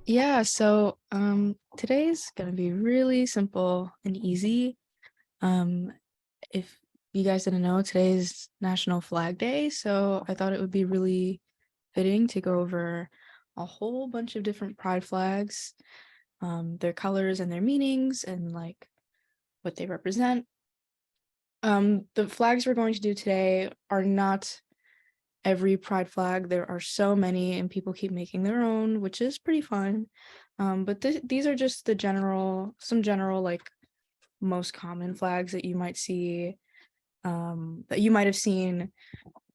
Yeah, so today's gonna be really simple and easy. Um, if you guys didn't know, today's National Flag Day, so I thought it would be really fitting to go over a whole bunch of different pride flags, their colors and their meanings and like what they represent. The flags we're going to do today are not every pride flag. There are so many and people keep making their own, which is pretty fun. But these are just some general, like most common flags that you might see, that you might have seen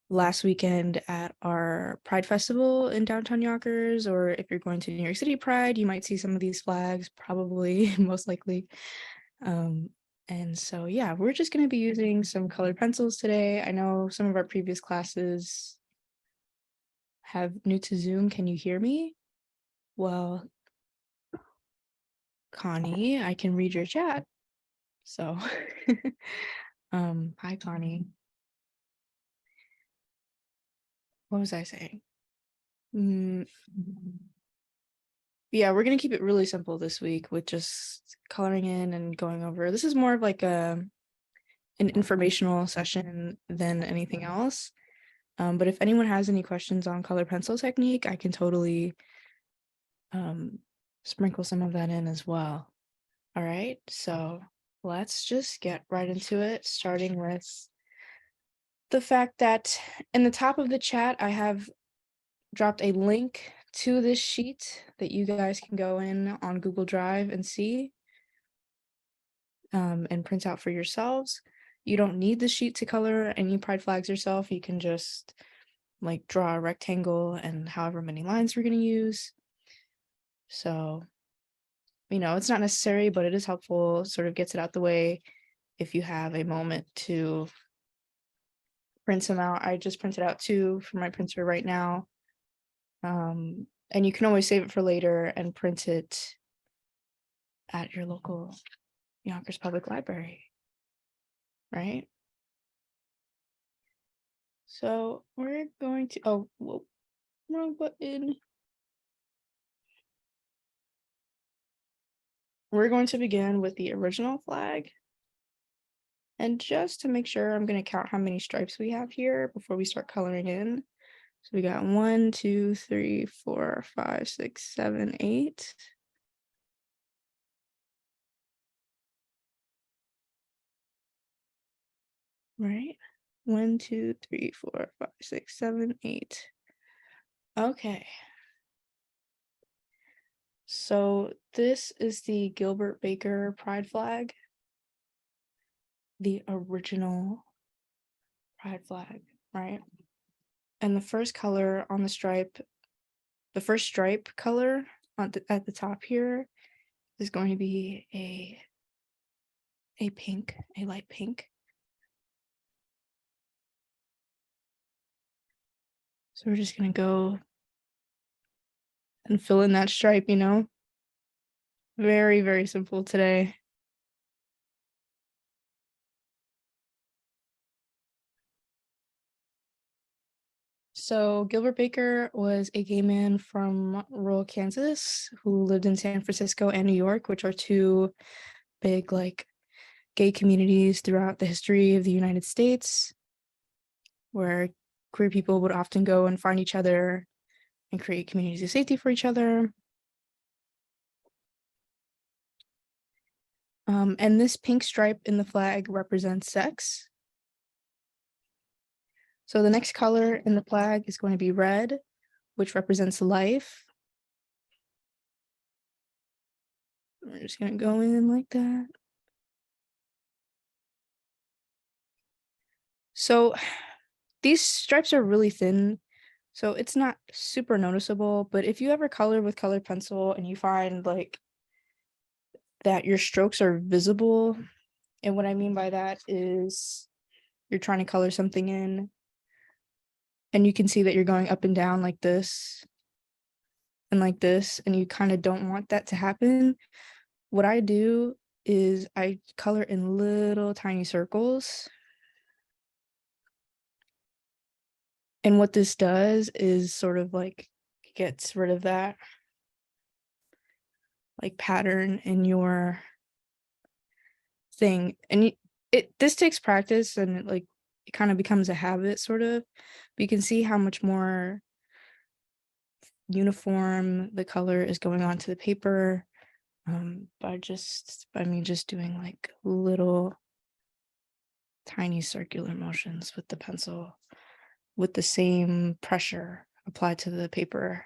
last weekend at our Pride Festival in downtown Yonkers, or if you're going to New York City Pride, you might see some of these flags, probably, most likely. Um, and so, yeah, we're just going to be using some colored pencils today. I know some of our previous classes have new to Zoom. Can you hear me? Well, Connie, I can read your chat. So, hi Connie. What was I saying? Yeah, we're gonna keep it really simple this week with just coloring in and going over. This is more of like an informational session than anything else. But if anyone has any questions on color pencil technique, I can totally sprinkle some of that in as well. All right, so let's just get right into it, starting with the fact that in the top of the chat, I have dropped a link to this sheet that you guys can go in on Google Drive and see and print out for yourselves. You don't need the sheet to color any pride flags yourself. You can just like draw a rectangle and however many lines we're going to use. So, it's not necessary, but it is helpful, sort of gets it out the way if you have a moment to print some out. I just printed out two from my printer right now. And you can always save it for later and print it at your local Yonkers Public Library, right? So we're going to, oh, whoa, wrong button. We're going to begin with the original flag. And just to make sure, I'm going to count how many stripes we have here before we start coloring in. So we got 1, 2, 3, 4, 5, 6, 7, 8. Right? 1, 2, 3, 4, 5, 6, 7, 8. Okay. So this is the Gilbert Baker pride flag, the original pride flag, right? And the first color on the stripe, the first stripe color at the top here is going to be a pink, a light pink. So we're just gonna go and fill in that stripe, Very, very simple today. So Gilbert Baker was a gay man from rural Kansas who lived in San Francisco and New York, which are two big like gay communities throughout the history of the United States, where queer people would often go and find each other and create communities of safety for each other. And this pink stripe in the flag represents sex. So the next color in the flag is going to be red, which represents life. We're just going to go in like that. So these stripes are really thin, so it's not super noticeable, but if you ever color with colored pencil and you find like that your strokes are visible, and what I mean by that is you're trying to color something in and you can see that you're going up and down like this and like this, and you kind of don't want that to happen, what I do is I color in little tiny circles. And what this does is sort of like gets rid of that. like pattern in your thing. And this takes practice, and it kind of becomes a habit sort of. But you can see how much more uniform the color is going onto the paper by me just doing like little tiny circular motions with the pencil with the same pressure applied to the paper.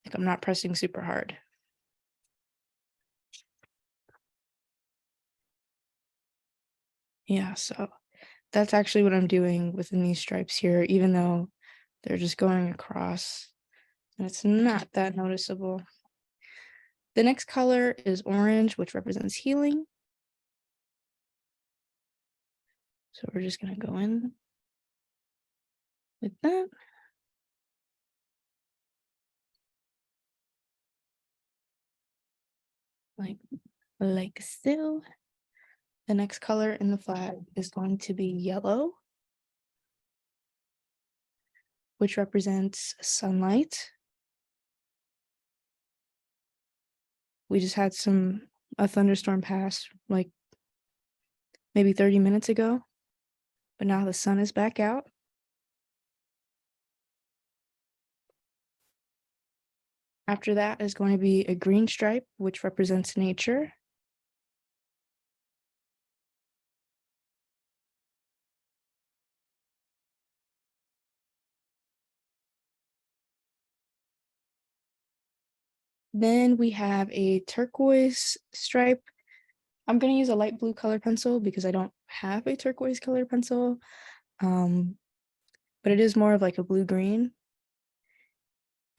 Like I'm not pressing super hard. Yeah, so that's actually what I'm doing within these stripes here, even though they're just going across and it's not that noticeable. The next color is orange, which represents healing. So we're just gonna go in with that. Like so. The next color in the flag is going to be yellow, which represents sunlight. We just had a thunderstorm pass like maybe 30 minutes ago, but now the sun is back out. After that is going to be a green stripe, which represents nature. Then we have a turquoise stripe. I'm going to use a light blue color pencil because I don't have a turquoise color pencil, but it is more of like a blue-green.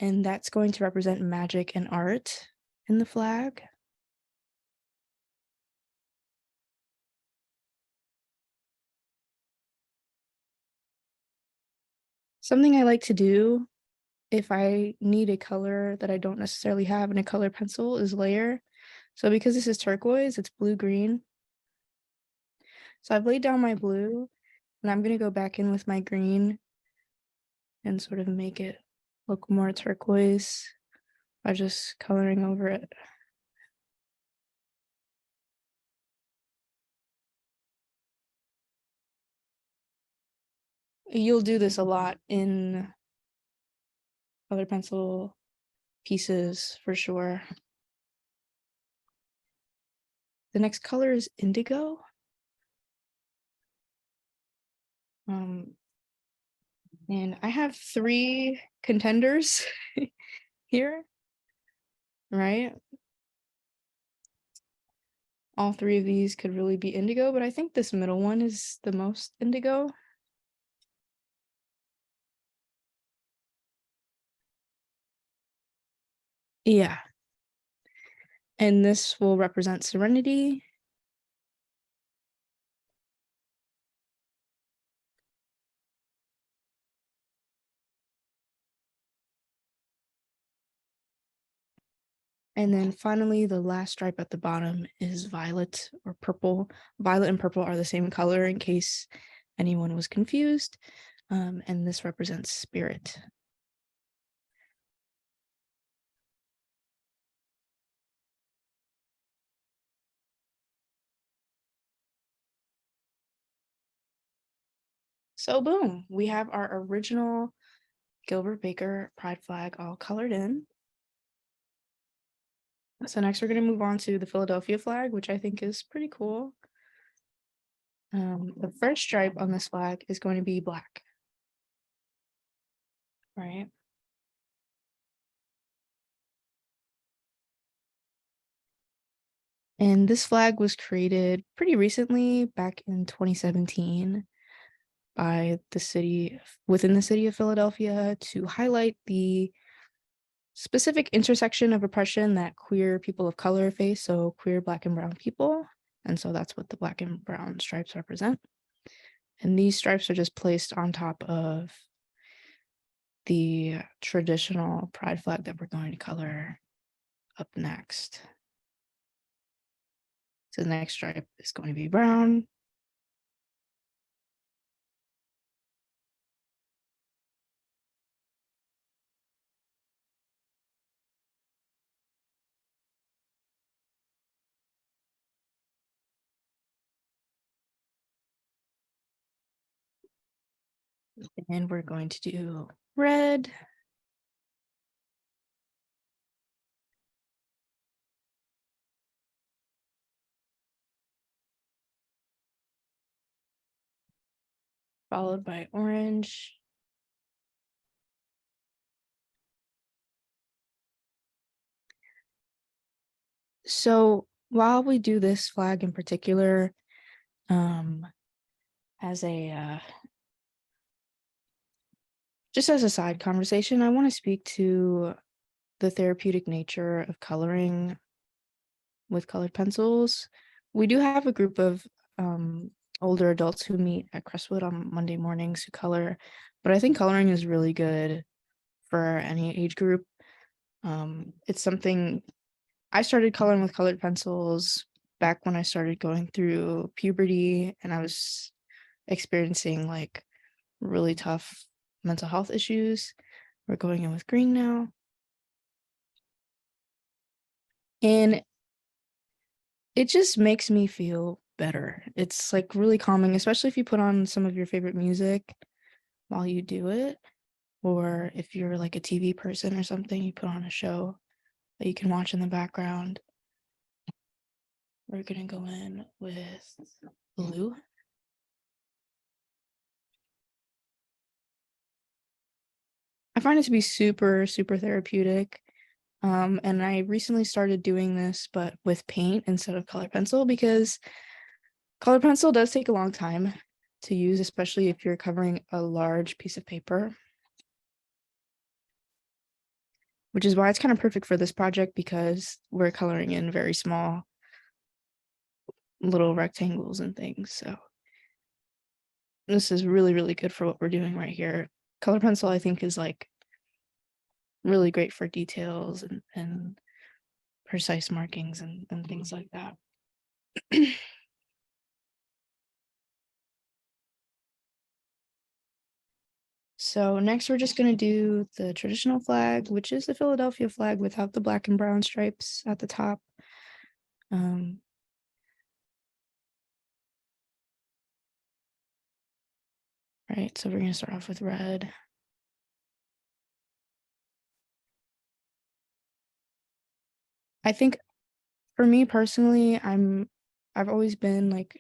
And that's going to represent magic and art in the flag. Something I like to do if I need a color that I don't necessarily have in a color pencil is layer. So because this is turquoise, it's blue-green. So I've laid down my blue, and I'm going to go back in with my green and sort of make it look more turquoise by just coloring over it. You'll do this a lot in color pencil pieces for sure. The next color is indigo. And I have 3 contenders here, right? All 3 of these could really be indigo, but I think this middle one is the most indigo. Yeah. And this will represent serenity. And then finally, the last stripe at the bottom is violet or purple. Violet and purple are the same color in case anyone was confused. And this represents spirit. So boom, we have our original Gilbert Baker pride flag all colored in. So next we're going to move on to the Philadelphia flag, which I think is pretty cool. The first stripe on this flag is going to be black, right? And this flag was created pretty recently, back in 2017, by within the city of Philadelphia to highlight the specific intersection of oppression that queer people of color face, so queer Black and brown people. And so that's what the black and brown stripes represent. And these stripes are just placed on top of the traditional pride flag that we're going to color up next. So the next stripe is going to be brown. And we're going to do red. Followed by orange. So while we do this flag in particular, as a just as a side conversation, I want to speak to the therapeutic nature of coloring with colored pencils. We do have a group of older adults who meet at Crestwood on Monday mornings who color, but I think coloring is really good for any age group. It's something I started coloring with colored pencils back when I started going through puberty and I was experiencing like really tough mental health issues. We're going in with green now. And it just makes me feel better. It's like really calming, especially if you put on some of your favorite music while you do it. Or if you're like a TV person or something, you put on a show that you can watch in the background. We're gonna go in with blue. I find it to be super, super therapeutic. And I recently started doing this, but with paint instead of color pencil, because color pencil does take a long time to use, especially if you're covering a large piece of paper, which is why it's kind of perfect for this project because we're coloring in very small little rectangles and things. So this is really, really good for what we're doing right here. Color pencil, I think, is like really great for details and precise markings and things like that. So next we're just going to do the traditional flag, which is the Philadelphia flag without the black and brown stripes at the top. Right, so we're going to start off with red. I think for me personally, I've always been like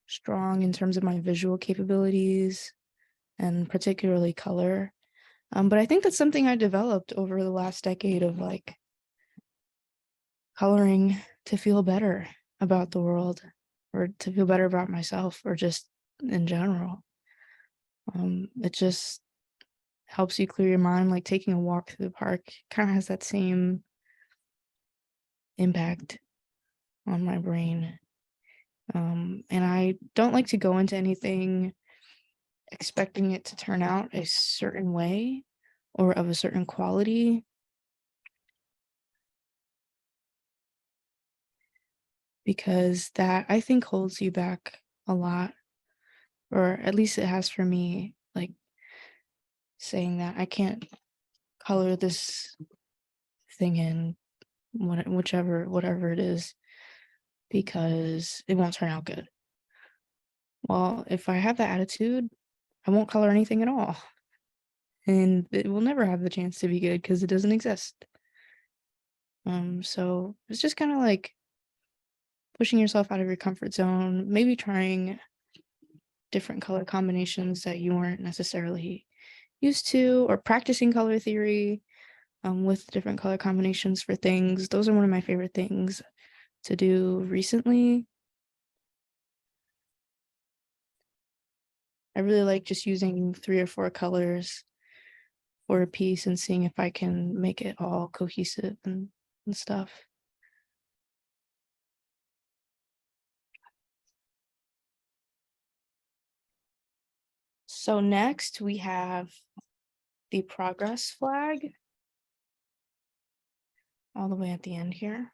strong in terms of my visual capabilities and particularly color. But I think that's something I developed over the last decade of like coloring to feel better about the world or to feel better about myself or just in general. It just helps you clear your mind, like taking a walk through the park kind of has that same impact on my brain. And I don't like to go into anything expecting it to turn out a certain way or of a certain quality, because that I think holds you back a lot, or at least it has for me, like saying that I can't color this thing in whatever it is because it won't turn out good. Well, if I have that attitude, I won't color anything at all. And it will never have the chance to be good because it doesn't exist. So it's just kind of like pushing yourself out of your comfort zone, maybe trying different color combinations that you weren't necessarily used to, or practicing color theory with different color combinations for things. Those are one of my favorite things to do recently. I really like just using 3 or 4 colors for a piece and seeing if I can make it all cohesive and stuff. So next we have the progress flag all the way at the end here,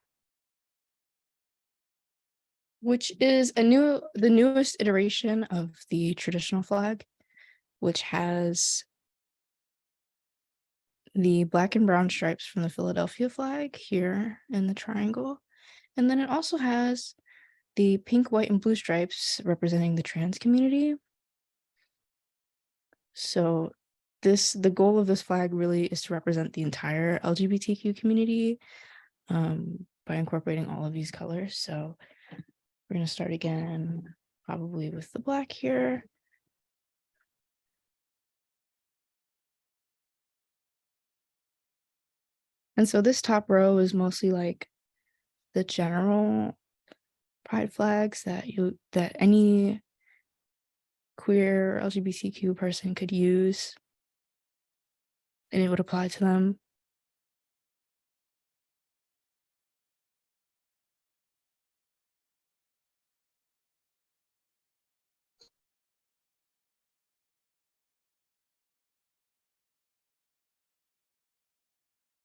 which is the newest iteration of the traditional flag, which has the black and brown stripes from the Philadelphia flag here in the triangle. And then it also has the pink, white, and blue stripes representing the trans community. So the goal of this flag really is to represent the entire LGBTQ community by incorporating all of these colors. So we're going to start again, probably with the black here. And so this top row is mostly like the general pride flags that any queer LGBTQ person could use, and it would apply to them.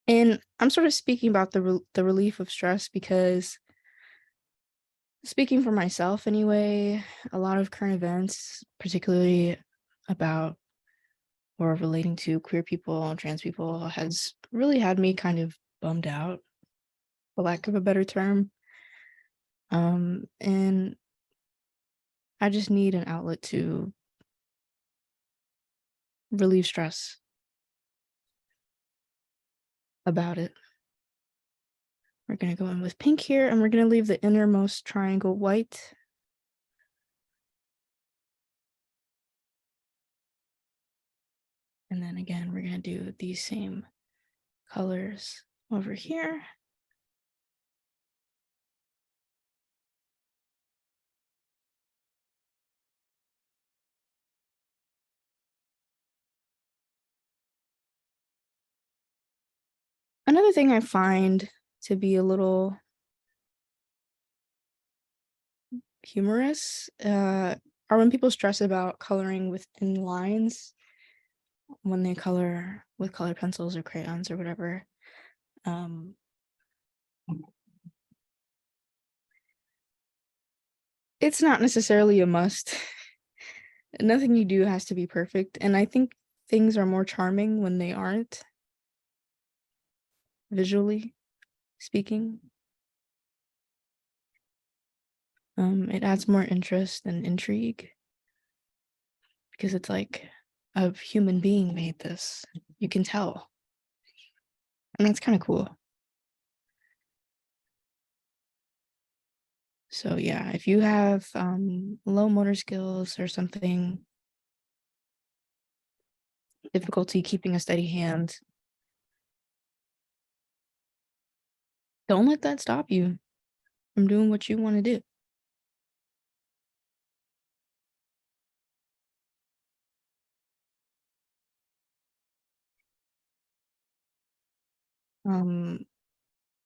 And I'm sort of speaking about the relief of stress because, speaking for myself anyway, a lot of current events, particularly about or relating to queer people and trans people, has really had me kind of bummed out, for lack of a better term. And I just need an outlet to relieve stress about it. We're gonna go in with pink here, and we're gonna leave the innermost triangle white. And then again, we're gonna do these same colors over here. Another thing I find to be a little humorous are when people stress about coloring within lines when they color with colored pencils or crayons or whatever. It's not necessarily a must. Nothing you do has to be perfect, and I think things are more charming when they aren't, visually speaking. It adds more interest and intrigue because it's like a human being made this. You can tell. And that's kind of cool. So yeah, if you have low motor skills or something, difficulty keeping a steady hand, don't let that stop you from doing what you want to do.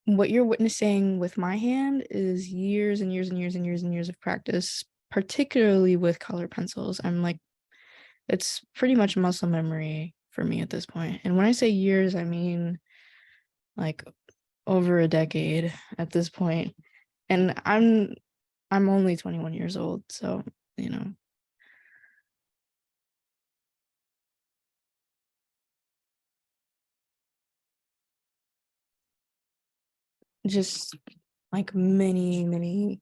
What you're witnessing with my hand is years and years and years and years and years of practice, particularly with colored pencils. It's pretty much muscle memory for me at this point. And when I say years, I mean like over a decade at this point. And I'm only 21 years old, so you know. Just like many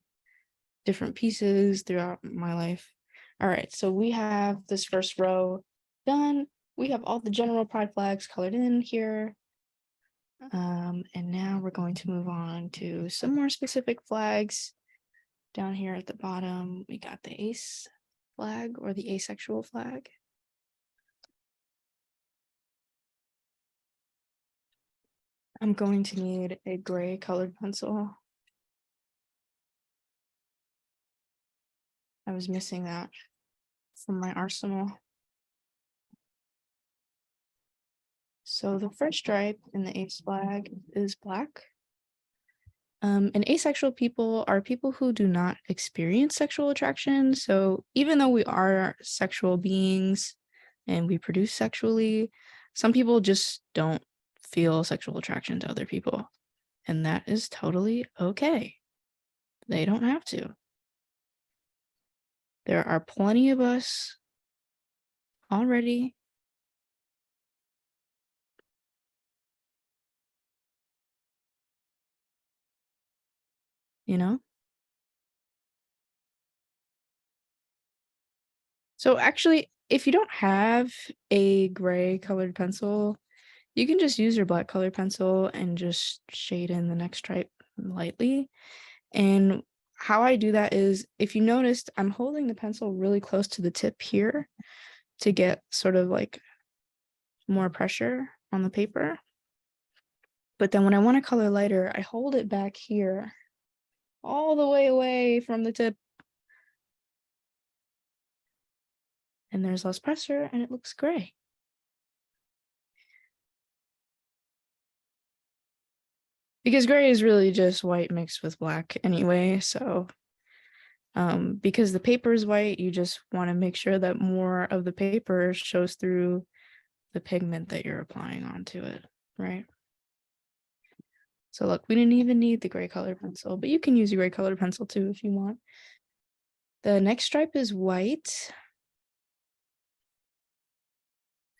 different pieces throughout my life. All right, so we have this first row done. We have all the general pride flags colored in here. And now we're going to move on to some more specific flags. Down here at the bottom, we got the ace flag or the asexual flag. I'm going to need a gray colored pencil. I was missing that from my arsenal. So the first stripe in the ace flag is black. And asexual people are people who do not experience sexual attraction. So even though we are sexual beings and we produce sexually, some people just don't feel sexual attraction to other people. And that is totally okay. They don't have to. There are plenty of us already. You know? So actually, if you don't have a gray colored pencil, you can just use your black colored pencil and just shade in the next stripe lightly. And how I do that is, if you noticed, I'm holding the pencil really close to the tip here to get sort of like more pressure on the paper. But then when I want to color lighter, I hold it back here all the way away from the tip. And there's less pressure and it looks gray. Because gray is really just white mixed with black anyway, so because the paper is white, you just want to make sure that more of the paper shows through the pigment that you're applying onto it, right? So look, we didn't even need the gray colored pencil, but you can use your gray colored pencil too if you want. The next stripe is white.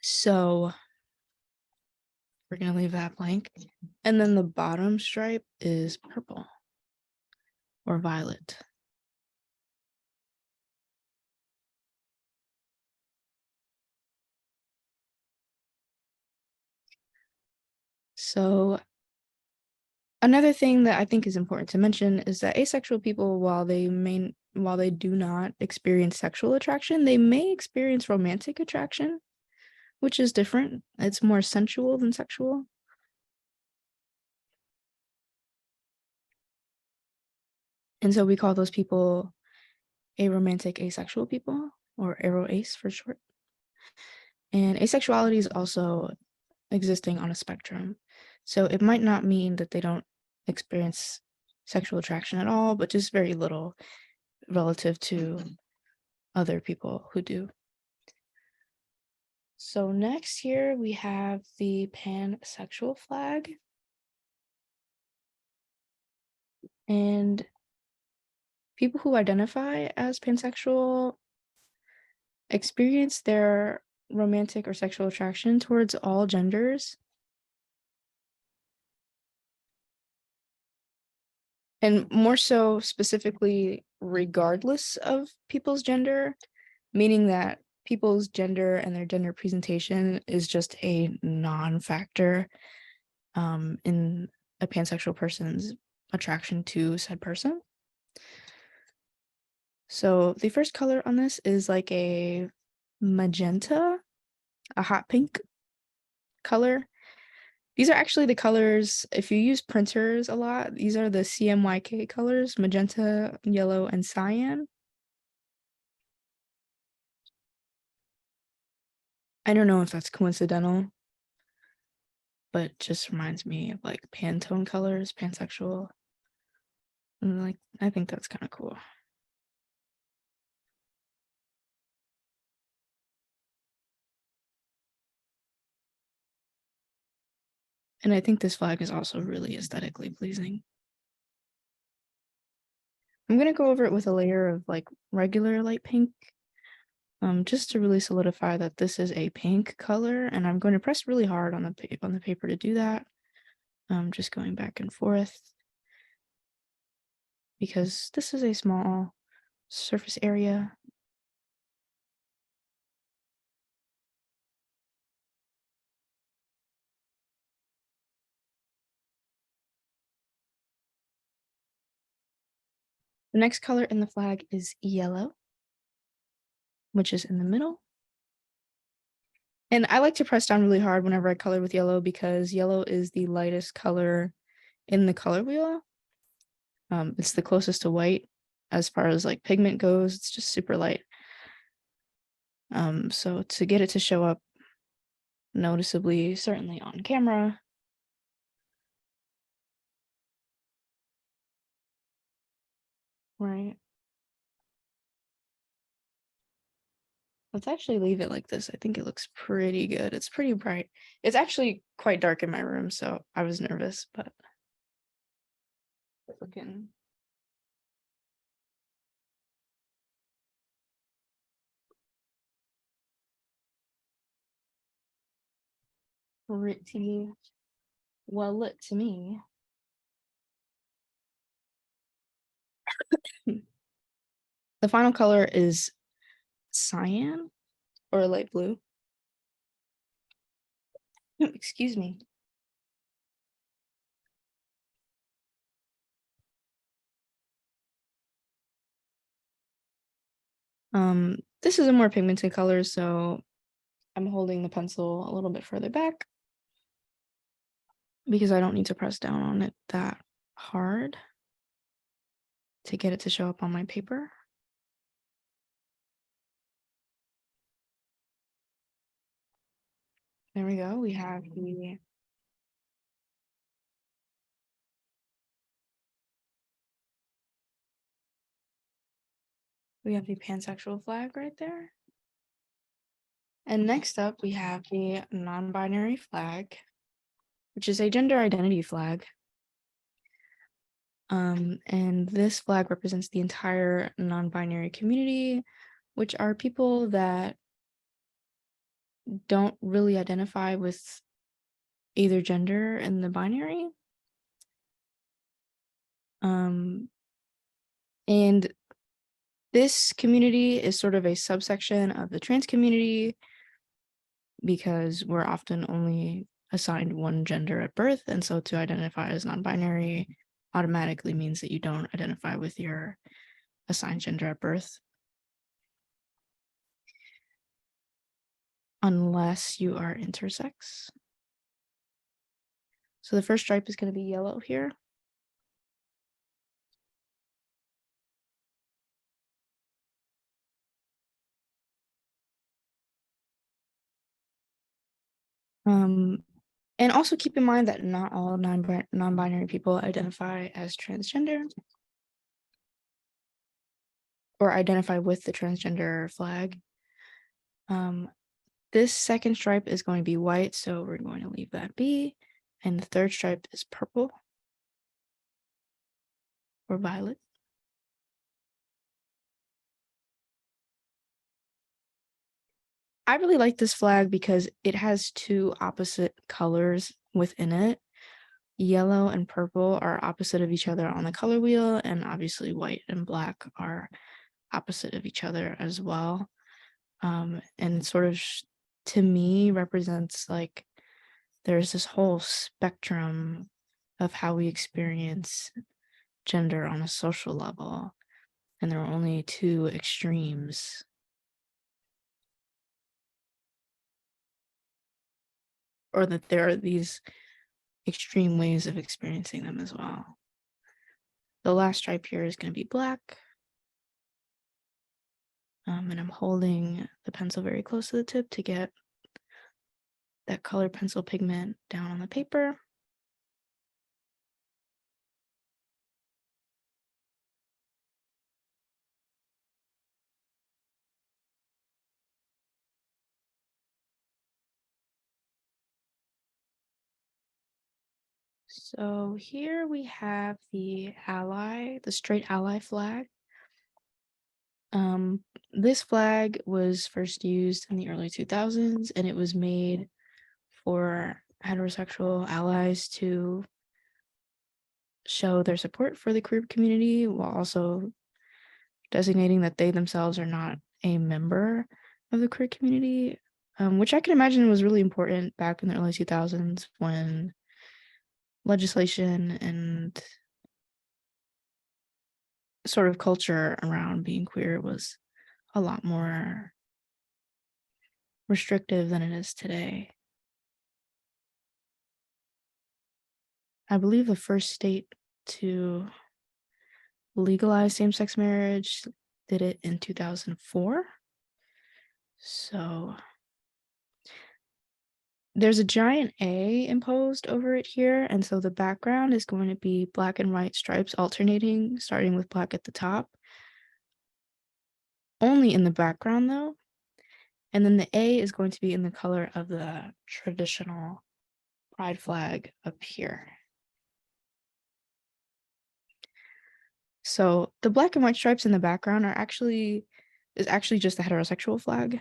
So we're gonna leave that blank. And then the bottom stripe is purple or violet. So another thing that I think is important to mention is that asexual people, while they do not experience sexual attraction, they may experience romantic attraction, which is different. It's more sensual than sexual. And so we call those people aromantic asexual people, or aroace for short. And asexuality is also existing on a spectrum. So it might not mean that they don't experience sexual attraction at all, but just very little relative to other people who do. So next here we have the pansexual flag. And people who identify as pansexual experience their romantic or sexual attraction towards all genders. And more so specifically regardless of people's gender, meaning that people's gender and their gender presentation is just a non-factor in a pansexual person's attraction to said person. So the first color on this is like a magenta, a hot pink color. These are actually the colors, if you use printers a lot, these are the CMYK colors, magenta, yellow, and cyan. I don't know if that's coincidental, but just reminds me of like Pantone colors, pansexual. And like, I think that's kind of cool. And I think this flag is also really aesthetically pleasing. I'm going to go over it with a layer of like regular light pink, just to really solidify that this is a pink color. And I'm going to press really hard on the paper to do that. Just going back and forth, because this is a small surface area. The next color in the flag is yellow, which is in the middle. And I like to press down really hard whenever I color with yellow because yellow is the lightest color in the color wheel. It's the closest to white as far as like pigment goes. It's just super light. So to get it to show up noticeably, certainly on camera, right? Let's actually leave it like this. I think it looks pretty good. It's pretty bright. It's actually quite dark in my room, so I was nervous, but looking pretty well lit to me. The final color is cyan or light blue. Excuse me. This is a more pigmented color, so I'm holding the pencil a little bit further back because I don't need to press down on it that hard to get it to show up on my paper. There we go. We have the pansexual flag right there. And next up, we have the non-binary flag, which is a gender identity flag. And this flag represents the entire non-binary community, which are people that don't really identify with either gender in the binary. And this community is sort of a subsection of the trans community because we're often only assigned one gender at birth. And so to identify as non-binary automatically means that you don't identify with your assigned gender at birth, unless you are intersex. So the first stripe is going to be yellow here. And also keep in mind that not all non-binary people identify as transgender or identify with the transgender flag. This second stripe is going to be white, so we're going to leave that be. And the third stripe is purple or violet. I really like this flag because it has two opposite colors within it. Yellow and purple are opposite of each other on the color wheel, and obviously white and black are opposite of each other as well. And sort of, to me, represents like there's this whole spectrum of how we experience gender on a social level, and there are only two extremes. Or that there are these extreme ways of experiencing them as well. The last stripe here is going to be black. And I'm holding the pencil very close to the tip to get that colored pencil pigment down on the paper. So here we have the straight ally flag. This flag was first used in the early 2000s, and it was made for heterosexual allies to show their support for the queer community while also designating that they themselves are not a member of the queer community, which I can imagine was really important back in the early 2000s when legislation and sort of culture around being queer was a lot more restrictive than it is today. I believe the first state to legalize same-sex marriage did it in 2004. So there's a giant A imposed over it here, and so the background is going to be black and white stripes alternating, starting with black at the top. Only in the background though. And then the A is going to be in the color of the traditional pride flag up here. So the black and white stripes in the background is actually just the heterosexual flag,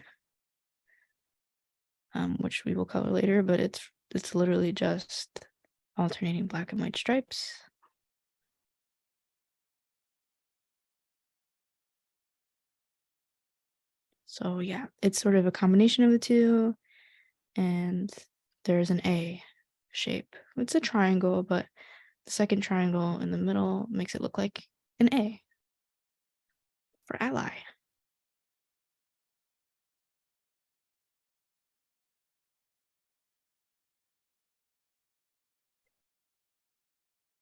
which we will cover later, but it's literally just alternating black and white stripes. So yeah, it's sort of a combination of the two, and there's an A shape. It's a triangle, but the second triangle in the middle makes it look like an A for ally.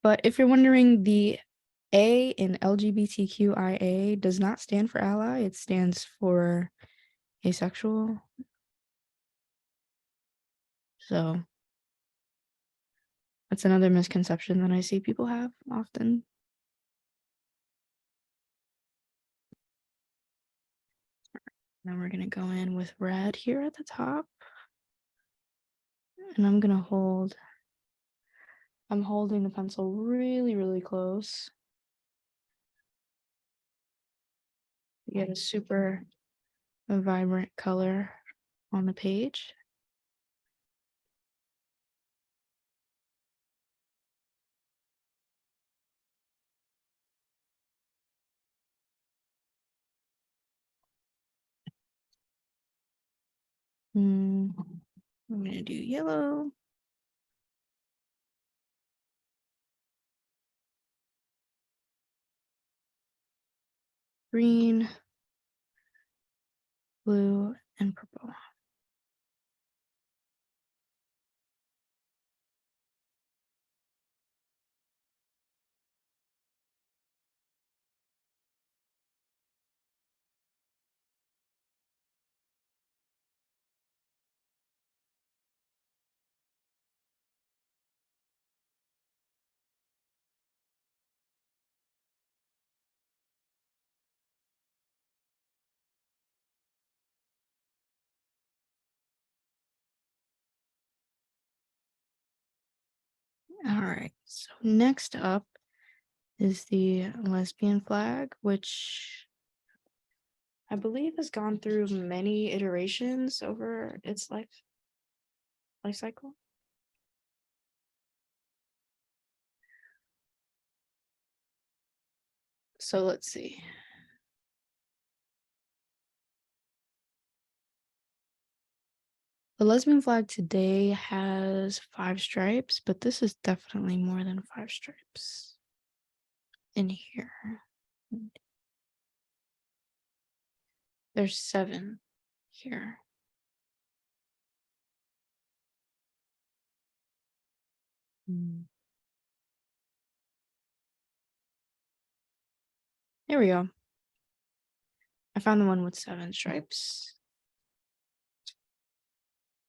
But if you're wondering, the A in LGBTQIA does not stand for ally. It stands for asexual. So that's another misconception that I see people have often. Now we're going to go in with red here at the top. And I'm holding the pencil really, really close to get a super vibrant color on the page. I'm going to do yellow. Green, blue, and purple. All right, so next up is the lesbian flag, which I believe has gone through many iterations over its life cycle. So let's see. The lesbian flag today has 5 stripes, but this is definitely more than 5 stripes in here. There's 7 here. There we go. I found the one with 7 stripes.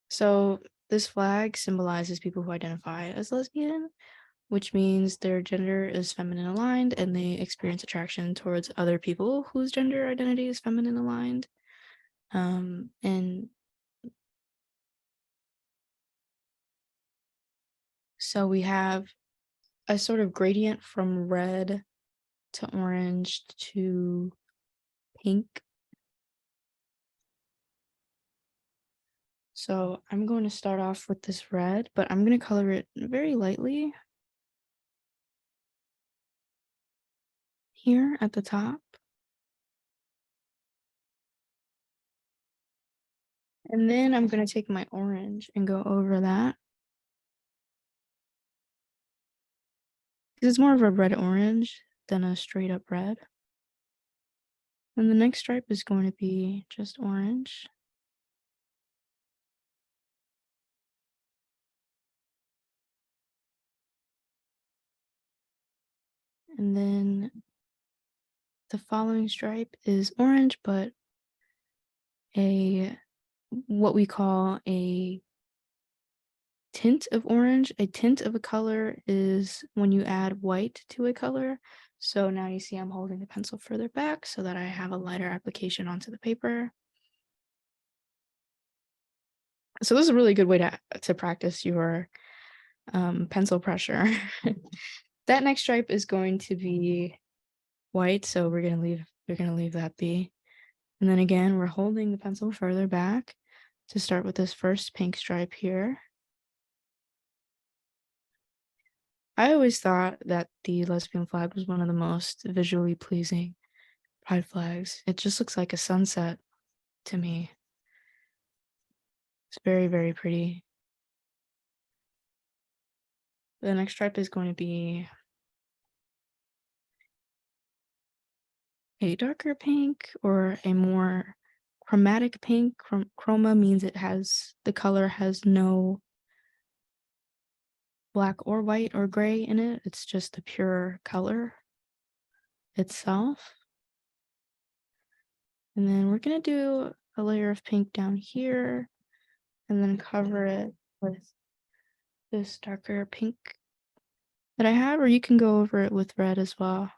So this flag symbolizes people who identify as lesbian, which means their gender is feminine aligned and they experience attraction towards other people whose gender identity is feminine aligned. And so we have a sort of gradient from red to orange to pink. So I'm going to start off with this red, but I'm going to color it very lightly here at the top. And then I'm going to take my orange and go over that. Because it's more of a red-orange than a straight-up red. And the next stripe is going to be just orange. And then the following stripe is orange, but what we call a tint of orange. A tint of a color is when you add white to a color. So now you see I'm holding the pencil further back so that I have a lighter application onto the paper. So this is a really good way to practice your pencil pressure. That next stripe is going to be white, so we're gonna leave that be. And then again, we're holding the pencil further back to start with this first pink stripe here. I always thought that the lesbian flag was one of the most visually pleasing pride flags. It just looks like a sunset to me. It's very, very pretty. The next stripe is going to be a darker pink or a more chromatic pink. Chroma means the color has no black or white or gray in it. It's just the pure color itself. And then we're going to do a layer of pink down here and then cover it with this darker pink that I have, or you can go over it with red as well.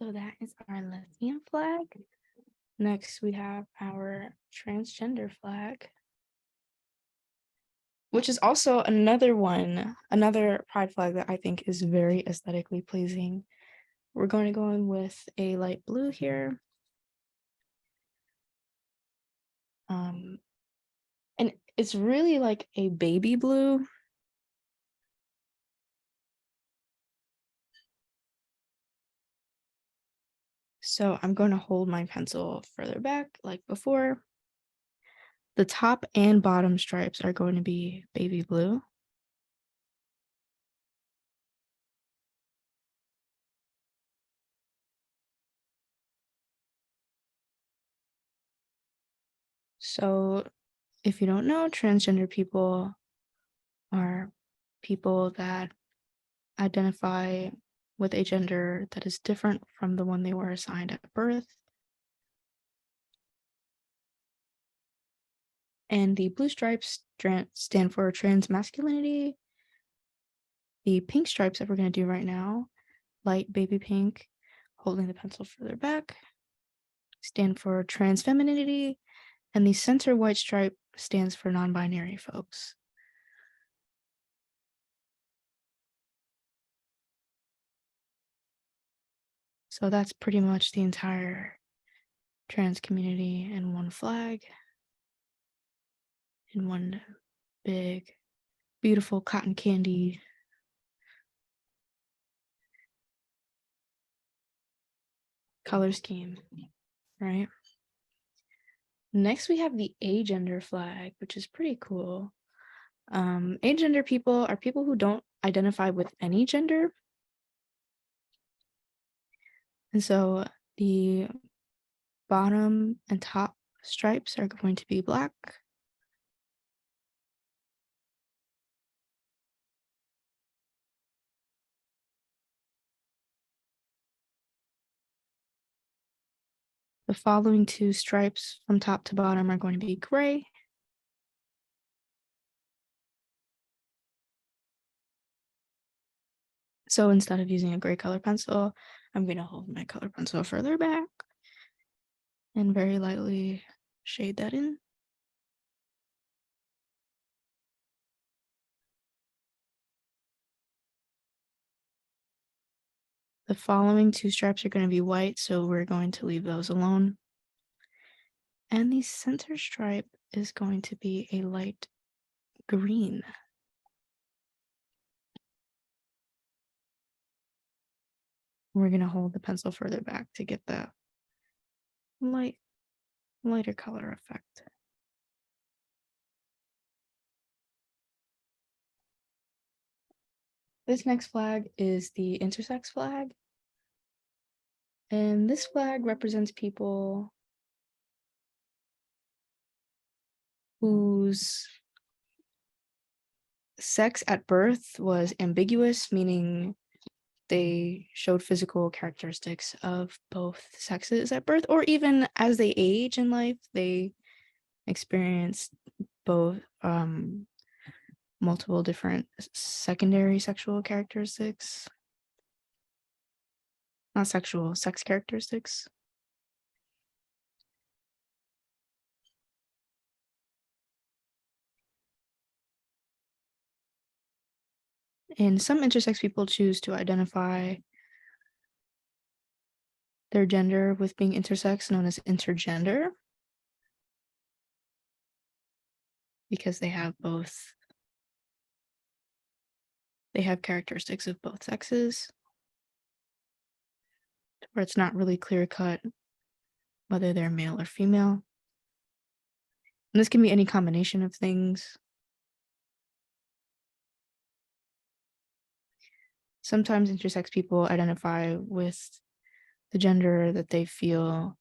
So that is our lesbian flag. Next, we have our transgender flag, which is also another pride flag that I think is very aesthetically pleasing. We're going to go in with a light blue here. And it's really like a baby blue. So I'm going to hold my pencil further back like before. The top and bottom stripes are going to be baby blue. So if you don't know, transgender people are people that identify with a gender that is different from the one they were assigned at birth. And the blue stripes stand for trans masculinity. The pink stripes that we're going to do right now, light baby pink, holding the pencil further back, stand for trans femininity. And the center white stripe stands for non-binary folks. So that's pretty much the entire trans community in one flag, in one big, beautiful cotton candy color scheme, right? Next, we have the agender flag, which is pretty cool. Agender people are people who don't identify with any gender. And so the bottom and top stripes are going to be black. The following two stripes from top to bottom are going to be gray. So instead of using a gray color pencil, I'm going to hold my color pencil further back and very lightly shade that in. The following two stripes are going to be white, so we're going to leave those alone. And the center stripe is going to be a light green. We're going to hold the pencil further back to get the lighter color effect. This next flag is the intersex flag. And this flag represents people whose sex at birth was ambiguous, meaning they showed physical characteristics of both sexes at birth, or even as they age in life, they experience both multiple different secondary sexual characteristics. Not sexual, sex characteristics. And some intersex people choose to identify their gender with being intersex, known as intergender. because they have both. They have characteristics of both sexes, where it's not really clear cut whether they're male or female. And this can be any combination of things. Sometimes intersex people identify with the gender that they feel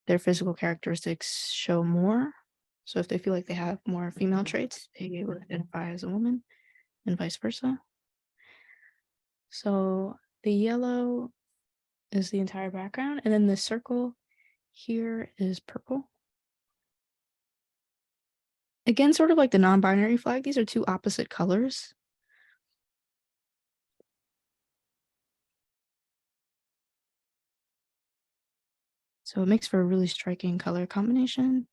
their physical characteristics show more. So if they feel like they have more female traits, they would identify as a woman and vice versa. So the yellow is the entire background, and then the circle here is purple. Again, sort of like the non-binary flag, these are two opposite colors. So it makes for a really striking color combination.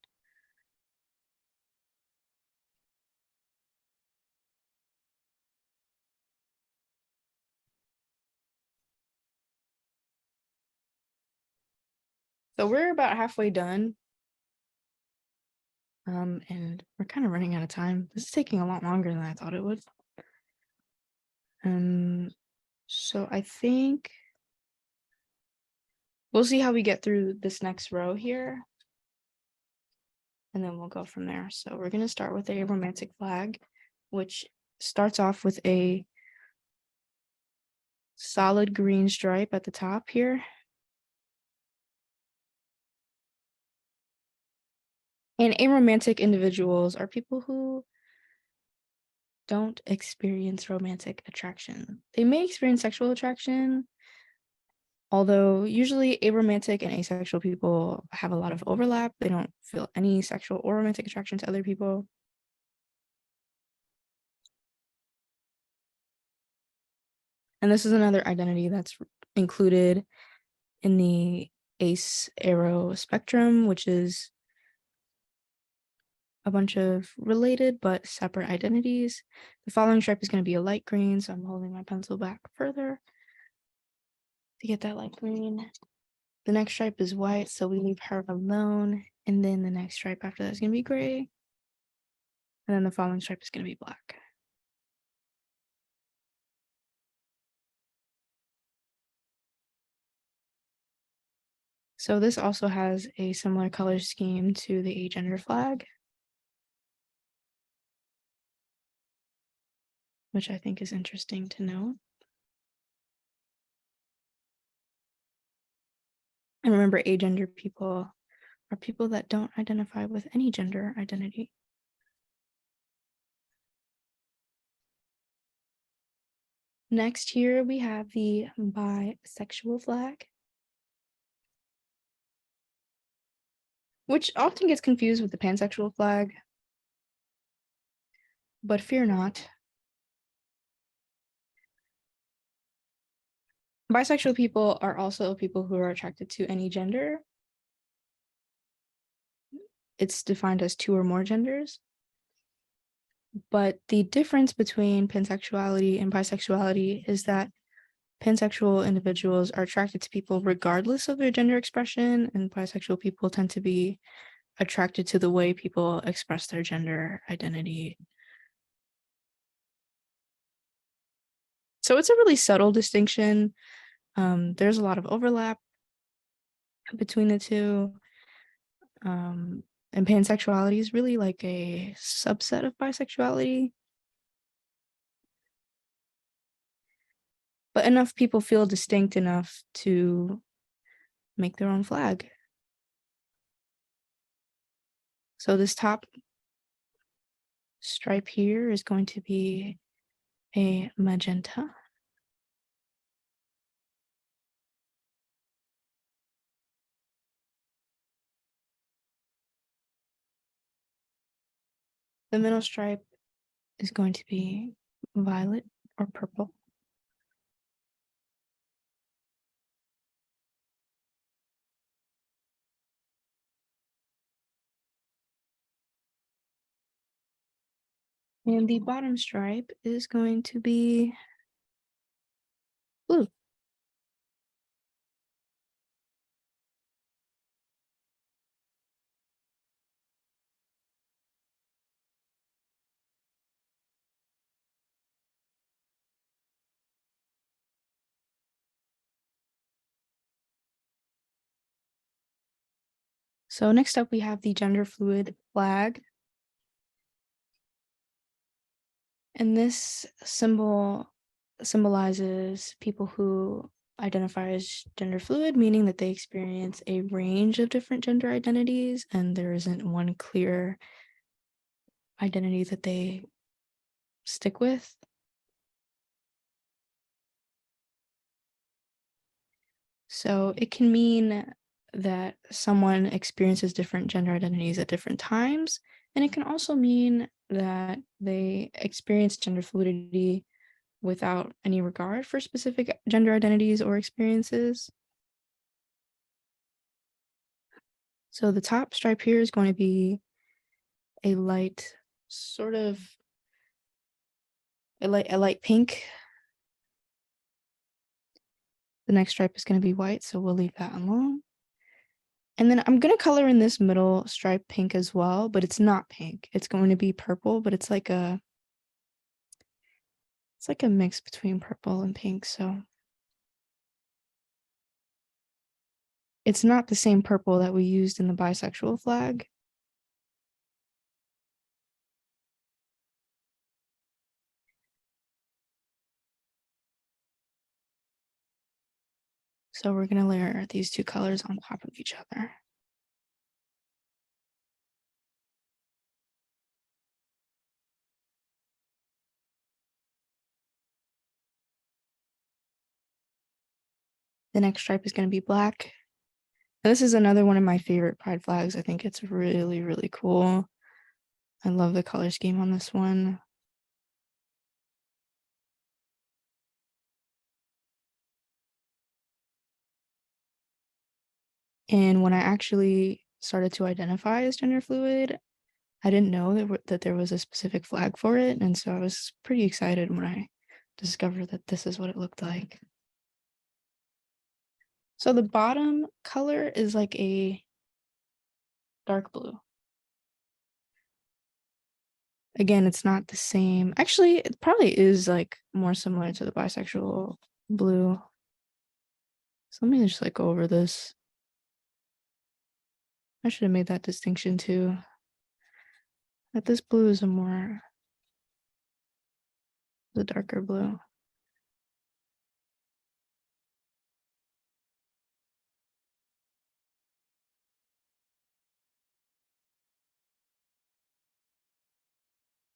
So we're about halfway done. And we're kind of running out of time. This is taking a lot longer than I thought it would. So I think we'll see how we get through this next row here, and then we'll go from there. So we're going to start with a romantic flag, which starts off with a solid green stripe at the top here. And aromantic individuals are people who don't experience romantic attraction. They may experience sexual attraction, although usually aromantic and asexual people have a lot of overlap. They don't feel any sexual or romantic attraction to other people. And this is another identity that's included in the ace aro spectrum, which is a bunch of related but separate identities. The following stripe is going to be a light green, so I'm holding my pencil back further to get that light green. The next stripe is white, so we leave her alone. And then the next stripe after that is going to be gray. And then the following stripe is going to be black. So this also has a similar color scheme to the agender flag, which I think is interesting to note. And remember, agender people are people that don't identify with any gender identity. Next here we have the bisexual flag, which often gets confused with the pansexual flag, but fear not. Bisexual people are also people who are attracted to any gender. It's defined as two or more genders. But the difference between pansexuality and bisexuality is that pansexual individuals are attracted to people regardless of their gender expression, and bisexual people tend to be attracted to the way people express their gender identity. So it's a really subtle distinction. There's a lot of overlap between the two. And pansexuality is really like a subset of bisexuality. But enough people feel distinct enough to make their own flag. So this top stripe here is going to be a magenta. The middle stripe is going to be violet or purple. And the bottom stripe is going to be blue. So next up, we have the gender fluid flag. And this symbol symbolizes people who identify as gender fluid, meaning that they experience a range of different gender identities, and there isn't one clear identity that they stick with. So it can mean that someone experiences different gender identities at different times, and it can also mean that they experience gender fluidity without any regard for specific gender identities or experiences. So the top stripe here is going to be a light, sort of a light pink. The next stripe is going to be white, so we'll leave that alone. And then I'm going to color in this middle stripe pink as well, but it's not pink. It's going to be purple, but it's like a mix between purple and pink, so it's not the same purple that we used in the bisexual flag. So we're going to layer these two colors on top of each other. The next stripe is going to be black. And this is another one of my favorite pride flags. I think it's really, really cool. I love the color scheme on this one. And when I actually started to identify as gender fluid, I didn't know that there was a specific flag for it. And so I was pretty excited when I discovered that this is what it looked like. So the bottom color is like a dark blue. Again, it's not the same. Actually, it probably is like more similar to the bisexual blue. So let me just like go over this. I should have made that distinction too. That this blue is the darker blue.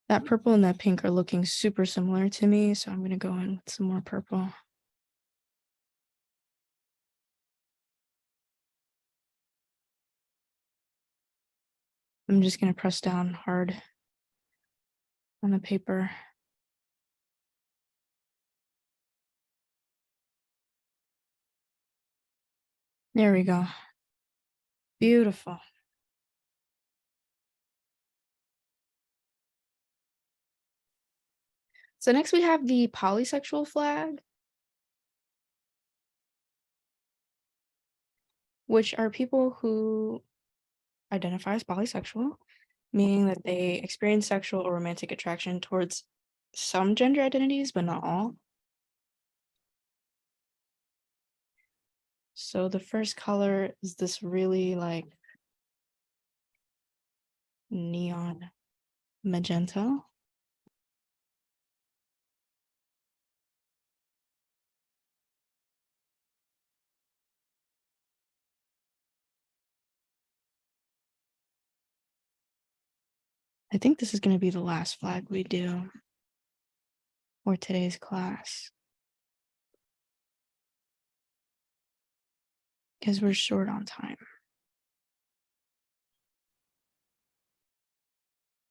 That purple and that pink are looking super similar to me, so I'm gonna go in with some more purple. I'm just gonna press down hard on the paper. There we go. Beautiful. So next we have the polysexual flag, which are people who identify as polysexual, meaning that they experience sexual or romantic attraction towards some gender identities, but not all. So the first color is this really like neon magenta. I think this is going to be the last flag we do for today's class, because we're short on time.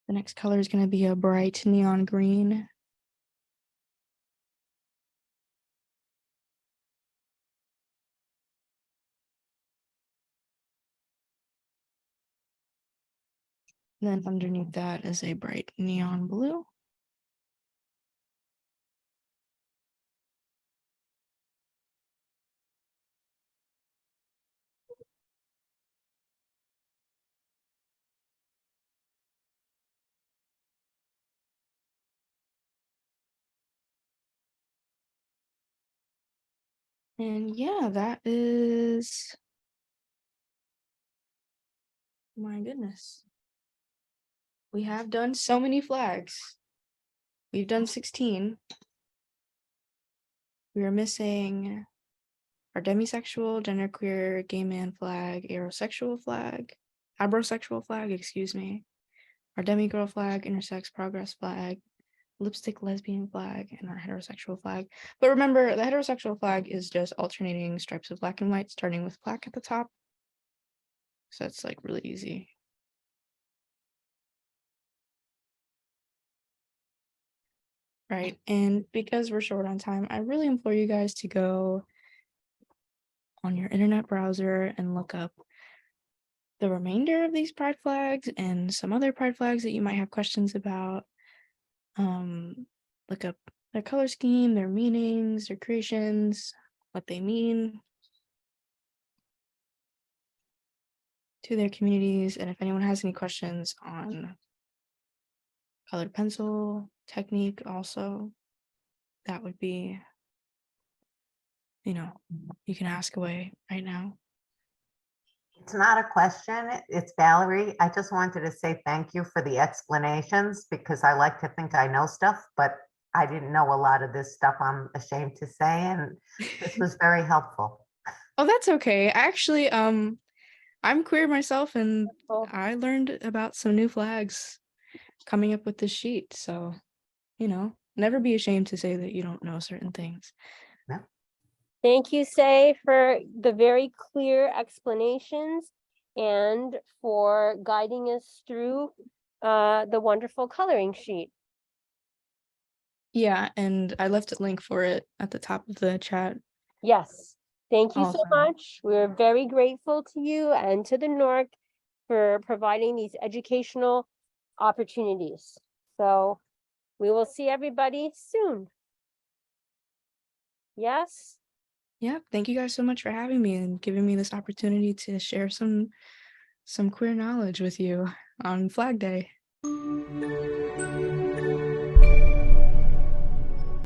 The next color is going to be a bright neon green. And then underneath that is a bright neon blue. And yeah, that is My goodness. We have done so many flags. We've done 16. We are missing our demisexual, genderqueer, gay man flag, abrosexual flag, excuse me, our demigirl flag, intersex progress flag, lipstick lesbian flag, and our heterosexual flag. But remember, the heterosexual flag is just alternating stripes of black and white, starting with black at the top. So it's like really easy. Right, and because we're short on time, I really implore you guys to go on your internet browser and look up the remainder of these pride flags and some other pride flags that you might have questions about. Look up their color scheme, their meanings, their creations, what they mean to their communities, and if anyone has any questions on colored pencil technique also, that would be, you can ask away right now. It's not a question, it's Valerie. I just wanted to say thank you for the explanations because I like to think I know stuff, but I didn't know a lot of this stuff, I'm ashamed to say, and this was very helpful. Oh, that's okay. Actually, I'm queer myself, and I learned about some new flags coming up with this sheet. So, never be ashamed to say that you don't know certain things. Yeah. Thank you, Say, for the very clear explanations and for guiding us through the wonderful coloring sheet. Yeah, and I left a link for it at the top of the chat. Yes, thank you so Awesome. much. We're very grateful to you and to the NORC for providing these educational opportunities. So we will see everybody soon. Yes? Yeah, thank you guys so much for having me and giving me this opportunity to share some queer knowledge with you on Flag Day.